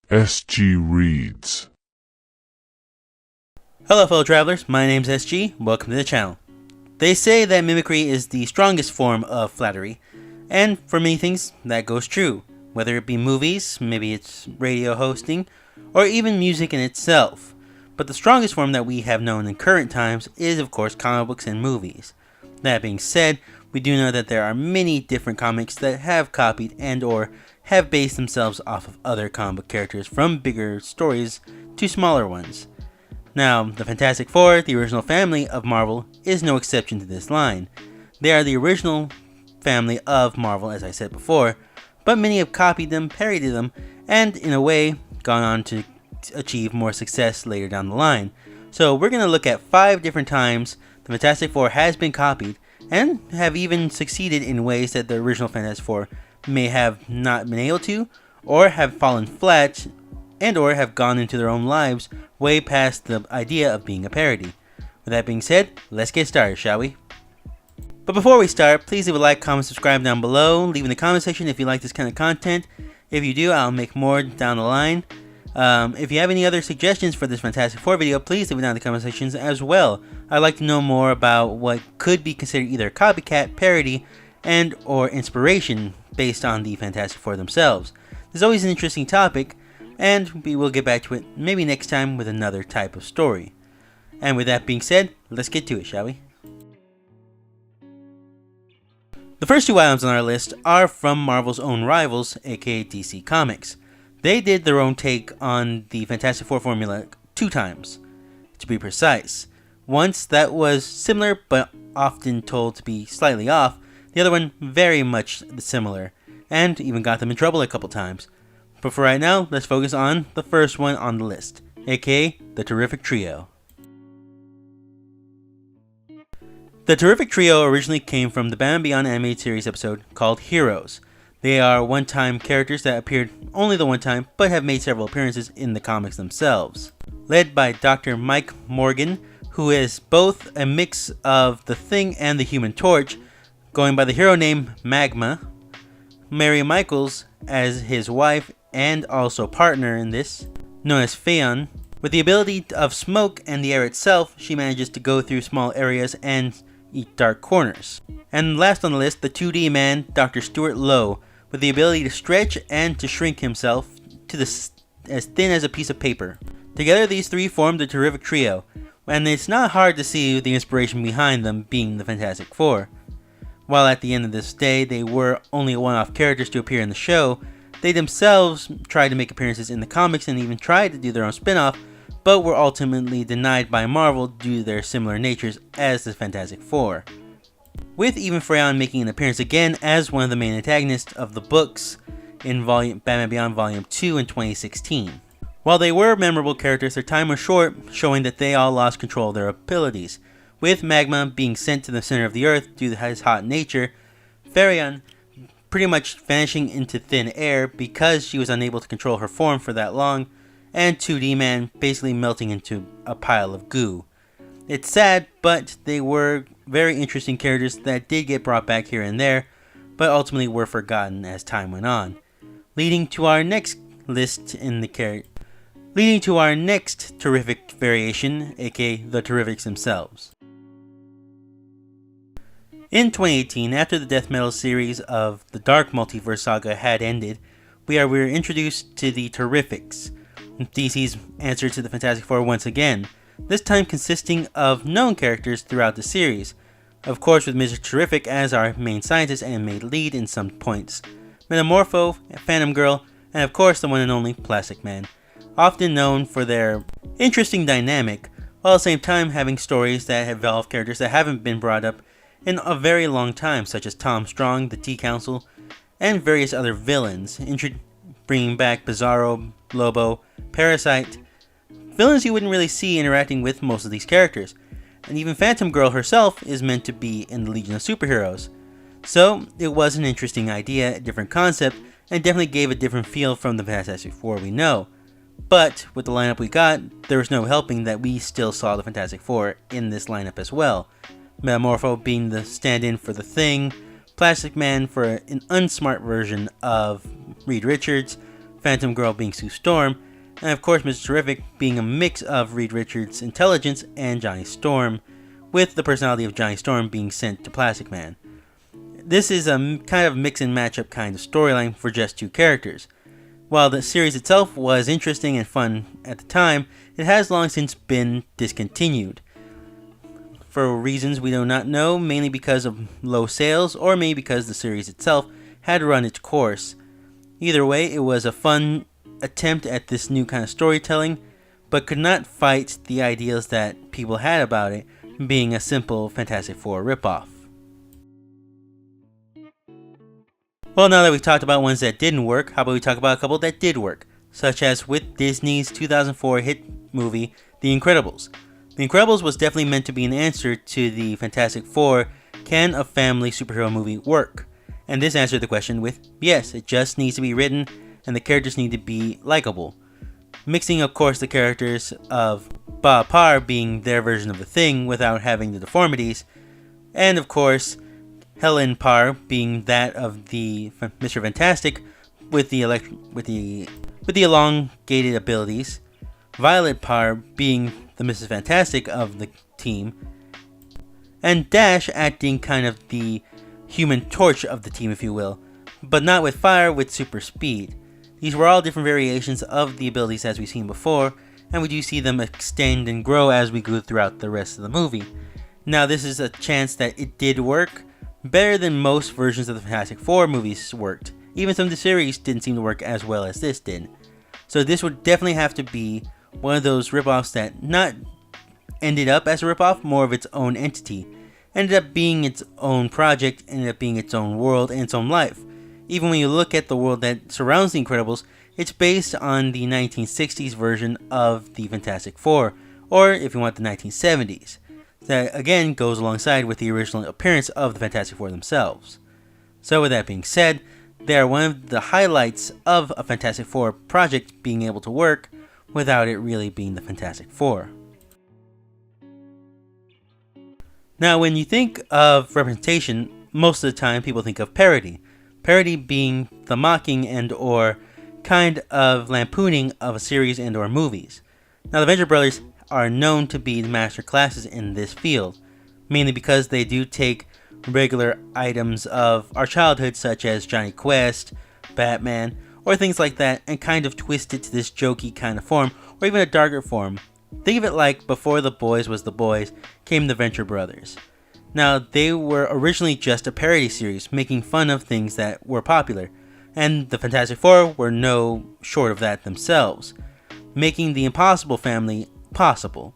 SG Reads. Hello fellow travelers, my name's SG, welcome to the channel. They say that mimicry is the strongest form of flattery, and for many things that goes true, whether it be movies, maybe it's radio hosting, or even music in itself. But the strongest form that we have known in current times is of course comic books and movies. That being said, we do know that there are many different comics that have copied and or have based themselves off of other comic book characters, from bigger stories to smaller ones. Now, the Fantastic Four, the original family of Marvel, is no exception to this line. They are the original family of Marvel, as I said before, but many have copied them, parodied them, and in a way, gone on to achieve more success later down the line. So we're going to look at 5 different times the Fantastic Four has been copied, and have even succeeded in ways that the original Fantastic Four may have not been able to, or have fallen flat, and or have gone into their own lives way past the idea of being a parody. With that being said, let's get started, shall we? But before we start, please leave a like, comment, subscribe down below, leave in the comment section if you like this kind of content. If you do, I'll make more down the line. If you have any other suggestions for this Fantastic Four video, please leave it down in the comment sections as well. I'd like to know more about what could be considered either copycat, parody, and or inspiration based on the Fantastic Four themselves. There's always an interesting topic, and we will get back to it maybe next time with another type of story. And with that being said, let's get to it, shall we? The first 2 items on our list are from Marvel's own rivals, aka DC Comics. They did their own take on the Fantastic Four formula 2 times, to be precise. Once that was similar, but often told to be slightly off. The other one very much similar, and even got them in trouble a couple times. But for right now, let's focus on the first one on the list, aka the Terrific Trio. The Terrific Trio originally came from the Batman Beyond animated series episode called Heroes. They are one-time characters that appeared only the one time, but have made several appearances in the comics themselves. Led by Dr. Mike Morgan, who is both a mix of the Thing and the Human Torch, going by the hero name Magma. Mary Michaels as his wife and also partner in this, known as Phaon. With the ability of smoke and the air itself, she manages to go through small areas and eat dark corners. And last on the list, the 2D man, Dr. Stuart Lowe, with the ability to stretch and to shrink himself to as thin as a piece of paper. Together these 3 form the Terrific Trio, and it's not hard to see the inspiration behind them being the Fantastic Four. While at the end of this day they were only one-off characters to appear in the show, they themselves tried to make appearances in the comics and even tried to do their own spin-off, but were ultimately denied by Marvel due to their similar natures as the Fantastic Four. With even Phaon making an appearance again as one of the main antagonists of the books in Batman Beyond Volume 2 in 2016. While they were memorable characters, their time was short, showing that they all lost control of their abilities. With Magma being sent to the center of the earth due to his hot nature, Phaon pretty much vanishing into thin air because she was unable to control her form for that long, and 2D Man basically melting into a pile of goo. It's sad, but they were very interesting characters that did get brought back here and there, but ultimately were forgotten as time went on. Leading to our next Terrific variation, aka the Terrifics themselves. In 2018, after the death metal series of the Dark Multiverse saga had ended, we were introduced to the Terrifics, DC's answer to the Fantastic Four once again, this time consisting of known characters throughout the series, of course with Mr. Terrific as our main scientist and main lead in some points, Metamorpho, Phantom Girl, and of course the one and only Plastic Man, often known for their interesting dynamic, while at the same time having stories that involve characters that haven't been brought up in a very long time, such as Tom Strong, the T-Council, and various other villains, bringing back Bizarro, Lobo, Parasite, villains you wouldn't really see interacting with most of these characters, and even Phantom Girl herself is meant to be in the Legion of Superheroes. So it was an interesting idea, a different concept, and definitely gave a different feel from the Fantastic Four we know. But with the lineup we got, there was no helping that we still saw the Fantastic Four in this lineup as well. Metamorpho being the stand-in for the Thing, Plastic Man for an unsmart version of Reed Richards, Phantom Girl being Sue Storm, and of course Mr. Terrific being a mix of Reed Richards' intelligence and Johnny Storm, with the personality of Johnny Storm being sent to Plastic Man. This is a kind of mix and match up kind of storyline for just two characters. While the series itself was interesting and fun at the time, it has long since been discontinued. For reasons we do not know, mainly because of low sales, or maybe because the series itself had run its course. Either way, it was a fun attempt at this new kind of storytelling, but could not fight the ideals that people had about it, being a simple Fantastic Four ripoff. Well, now that we've talked about ones that didn't work, how about we talk about a couple that did work, such as with Disney's 2004 hit movie, The Incredibles. The Incredibles was definitely meant to be an answer to the Fantastic Four, can a family superhero movie work? And this answered the question with, yes, it just needs to be written, and the characters need to be likable. Mixing, of course, the characters of Bob Parr being their version of the Thing without having the deformities, and of course, Helen Parr being that of the Mr. Fantastic with the elongated abilities, Violet Parr being the Mrs. Fantastic of the team, and Dash acting kind of the Human Torch of the team, if you will, but not with fire, with super speed. These were all different variations of the abilities as we've seen before, and we do see them extend and grow as we go throughout the rest of the movie. Now, this is a chance that it did work better than most versions of the Fantastic Four movies worked. Even some of the series didn't seem to work as well as this did. So this would definitely have to be one of those ripoffs that not ended up as a ripoff, more of its own entity. Ended up being its own project, ended up being its own world and its own life. Even when you look at the world that surrounds The Incredibles, it's based on the 1960s version of the Fantastic Four, or if you want, the 1970s. That again goes alongside with the original appearance of the Fantastic Four themselves. So with that being said, they are one of the highlights of a Fantastic Four project being able to work without it really being the Fantastic Four. Now, when you think of representation, most of the time people think of parody. Parody being the mocking and or kind of lampooning of a series and or movies. Now, the Venture Brothers are known to be the master classes in this field, mainly because they do take regular items of our childhood such as Johnny Quest, Batman, or things like that and kind of twist it to this jokey kind of form, or even a darker form. Think of it like before The Boys was The Boys came the Venture Brothers. Now, they were originally just a parody series, making fun of things that were popular, and the Fantastic Four were no short of that themselves, making the Impossible Family possible.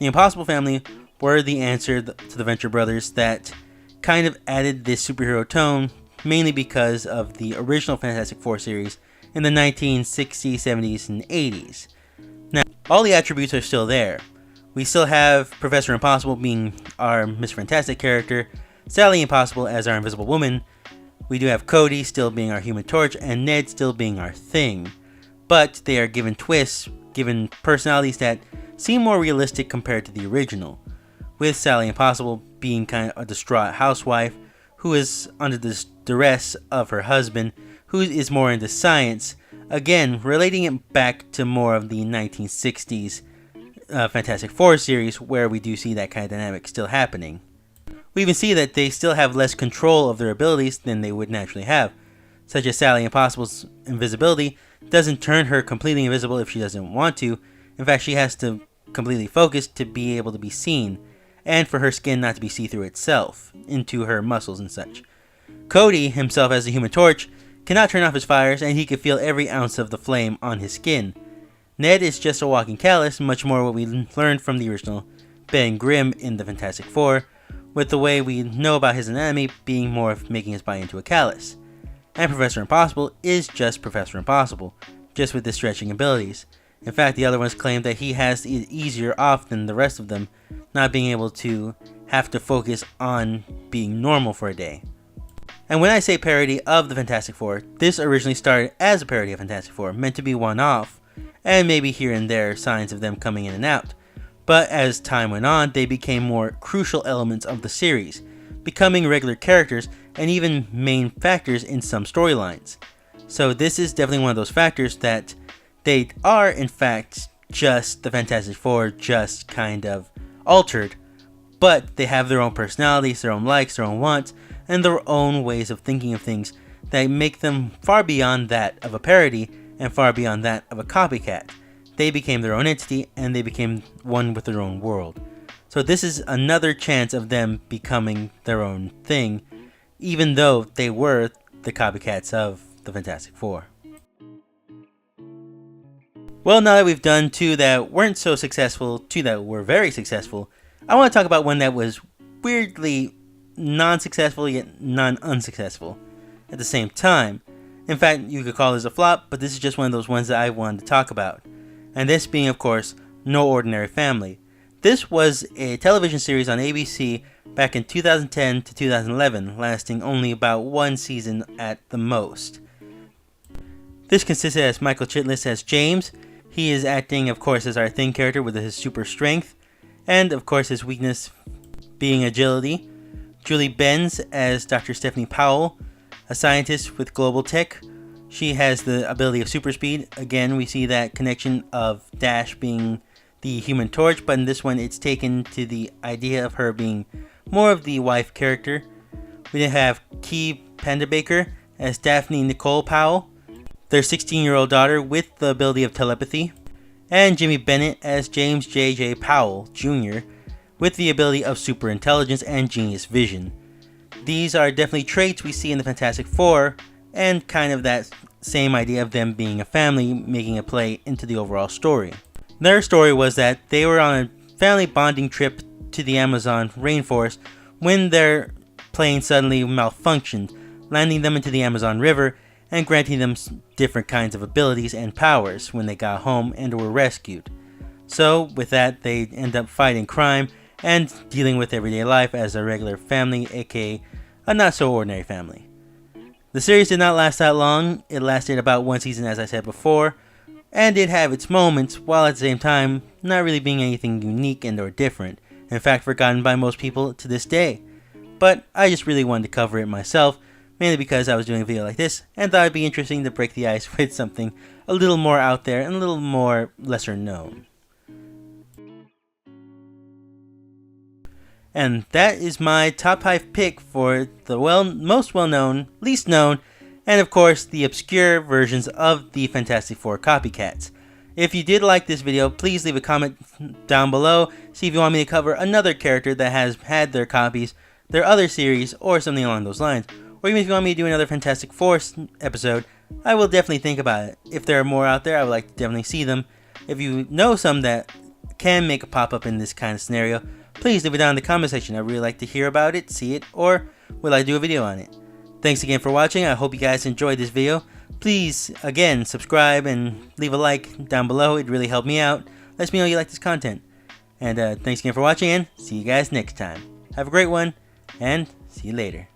The Impossible Family were the answer to the Venture Brothers that kind of added this superhero tone, mainly because of the original Fantastic Four series in the 1960s, 70s, and 80s. Now, all the attributes are still there. We still have Professor Impossible being our Mr. Fantastic character, Sally Impossible as our Invisible Woman. We do have Cody still being our Human Torch, and Ned still being our Thing. But they are given twists, given personalities that seem more realistic compared to the original, with Sally Impossible being kind of a distraught housewife who is under the duress of her husband, who is more into science, again relating it back to more of the 1960s Fantastic Four series, where we do see that kind of dynamic still happening. We even see that they still have less control of their abilities than they would naturally have, such as Sally Impossible's invisibility doesn't turn her completely invisible if she doesn't want to. In fact, she has to completely focus to be able to be seen, and for her skin not to be see-through itself, into her muscles and such. Cody, himself as the Human Torch, cannot turn off his fires, and he can feel every ounce of the flame on his skin. Ned is just a walking callus, much more what we learned from the original Ben Grimm in the Fantastic Four, with the way we know about his anatomy being more of making his body into a callus. And Professor Impossible is just Professor Impossible, just with the stretching abilities. In fact, the other ones claim that he has it easier off than the rest of them, not being able to have to focus on being normal for a day. And when I say parody of the Fantastic Four, this originally started as a parody of Fantastic Four, meant to be one-off, and maybe here and there signs of them coming in and out. But as time went on, they became more crucial elements of the series, becoming regular characters and even main factors in some storylines. So this is definitely one of those factors that they are in fact just the Fantastic Four, just kind of altered, but they have their own personalities, their own likes, their own wants, and their own ways of thinking of things that make them far beyond that of a parody and far beyond that of a copycat. They became their own entity and they became one with their own world. So this is another chance of them becoming their own thing, even though they were the copycats of the Fantastic Four. Well, now that we've done two that weren't so successful, two that were very successful, I want to talk about one that was weirdly non-successful yet non-unsuccessful at the same time. In fact, you could call this a flop, but this is just one of those ones that I wanted to talk about. And this being, of course, No Ordinary Family. This was a television series on ABC back in 2010 to 2011, lasting only about one season at the most. This consisted as Michael Chiklis as James. He is acting, of course, as our Thing character with his super strength, and of course his weakness being agility. Julie Benz as Dr. Stephanie Powell, a scientist with global tech. She has the ability of super speed. Again, we see that connection of Dash being the Human Torch, but in this one it's taken to the idea of her being more of the wife character. We then have Key Penderbaker as Daphne Nicole Powell, their 16-year-old daughter with the ability of telepathy, and Jimmy Bennett as James J.J. Powell Jr. with the ability of super intelligence and genius vision. These are definitely traits we see in the Fantastic Four, and kind of that same idea of them being a family making a play into the overall story. Their story was that they were on a family bonding trip to the Amazon rainforest when their plane suddenly malfunctioned, landing them into the Amazon River and granting them different kinds of abilities and powers when they got home and were rescued. So with that, they end up fighting crime and dealing with everyday life as a regular family, aka a not so ordinary family. The series did not last that long. It lasted about one season, as I said before, and did have its moments, while at the same time not really being anything unique and or different. In fact, forgotten by most people to this day. But I just really wanted to cover it myself, mainly because I was doing a video like this and thought it'd be interesting to break the ice with something a little more out there and a little more lesser known. And that is my top 5 pick for the most well-known, least known, and of course the obscure versions of the Fantastic Four copycats. If you did like this video, please leave a comment down below, see if you want me to cover another character that has had their copies, their other series, or something along those lines. Or even if you want me to do another Fantastic Four episode, I will definitely think about it. If there are more out there, I would like to definitely see them. If you know some that can make a pop-up in this kind of scenario, please leave it down in the comment section. I'd really like to hear about it, see it, or will I do a video on it. Thanks again for watching. I hope you guys enjoyed this video. Please, again, subscribe and leave a like down below. It really helped me out. Lets me know you like this content. And thanks again for watching, and see you guys next time. Have a great one, and see you later.